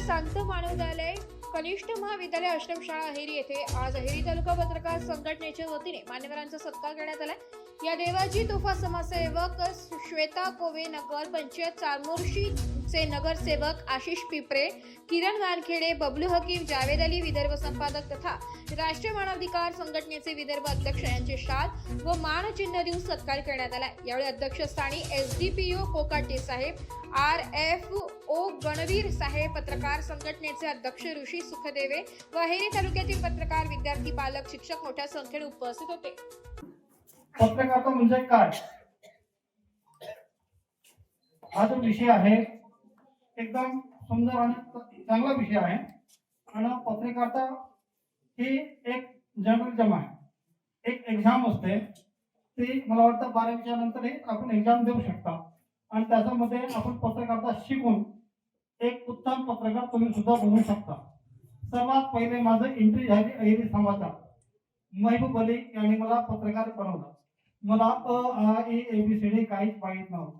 संत मानवोदय कनिष्ठ महाविद्यालय आश्रमशाळा अहेरी येथे आज अहेरी तालुका पत्रकार संघटनेच्या वतीने मान्यवरांचा सत्कार करण्यात आला। या देवाजी तोफा समाजसेवक श्वेता कोवे, नगर पंचायत चारमोर्शी चे नगरसेवक आशिष पिपरे, किरण वानखेडे, बबलू हकीम, जावेद अली विदर्भ संपादक तथा राष्ट्रीय मानवाधिकार संघटनेचे विदर्भ अध्यक्ष यांचे शाल व मानचिन्ह देऊन सत्कार करण्यात आला। यावेळी अध्यक्षस्थानी एसडीपीओ कोकाटे साहेब, आरएफओ गणवीर साहेब, पत्रकार संघटनेचे अध्यक्ष ऋषी सुखदेवे व अहेरी तालुक्यातील पत्रकार, विद्यार्थी, पालक, शिक्षक मोठ्या संख्येने उपस्थित होते। पत्रकारिता म्हणजे काय हा जो विषय आहे एकदम सुंदर आणि चांगला विषय आहे। आणि पत्रकारिता ही एक जर्नलिझम आहे, एक एक्झाम असते ती मला वाटतं 12वीच्या नंतरही आपण एक्झाम देऊ शकता आणि त्याच्यामध्ये आपण पत्रकारिता शिकून एक उत्तम पत्रकार तुम्ही सुद्धा बनू शकता। सर्वात पहिले माझं एंट्री झाली अहेरी समाजात। महबूब अली यांनी मला पत्रकार बनवलं। मला ABCD काहीच माहीत नव्हतं।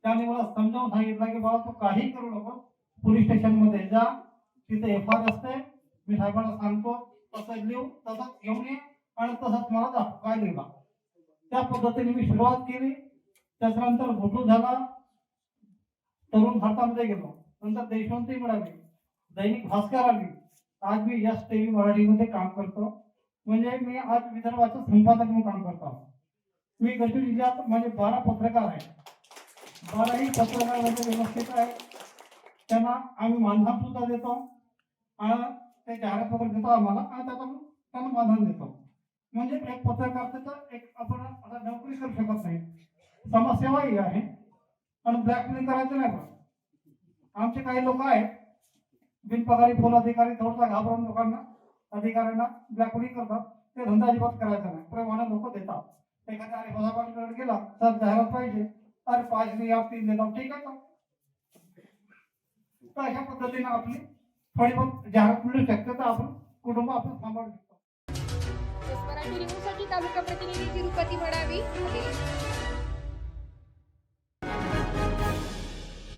त्याने मला समजावून सांगितलं की बाबा तू काही करू नको, पोलीस स्टेशन मध्ये जा, तिथे FIR असते, मी साहेबांना सांगतो तसं लिहू, तसंच घेऊन ये आणि तसंच मला दाखव काय लिहिला। त्या पद्धतीने मी सुरुवात केली। त्याच्यानंतर फोटो झाला, तरुण भारतामध्ये गेलो, नंतर देशवंती मिळाली, दैनिक भास्कर आली, आज मी यस TV मराठीमध्ये काम करतो। म्हणजे मी आज विदर्भाचं संपादक म्हणून काम करतो। मी गडचिरोली जिल्ह्यात म्हणजे 12 पत्रकार आहेत। 12ही पत्रकार म्हणजे व्यवस्थित आहे, त्यांना आम्ही मानधन सुद्धा देतो आणि ते जाहिरात देतो आम्हाला आणि त्यातून त्यांना मानधन देतो। म्हणजे एक पत्रकारितेचं एक आपण आता नोकरी करू शकत नाही, समाजसेवाही आहे आणि ब्लॅकमेलिंग करायचं नाही। पण आमचे काही लोक आहेत बिनपगारी पोल अधिकारी थोडासा घाबरून लोकांना अधिकाऱ्यांना ब्लॅकमेलिंग करतात, ते धंदा अजिबात करायचा नाही। प्रमाणे लोक देतात, एखाद्या हरिभासाकडे गेला तर जाहिरात पाहिजे, अरे 5 या 3 देतो, ठीक आहे का? तर अशा पद्धतीने आपली थोडी बहुत जाहिरात मिळू शकते, तर आपण कुटुंब आपण सांभाळू शकतो। मराठी न्यूजसाठी तालुका प्रतिनिधी तिरुपती मडावी।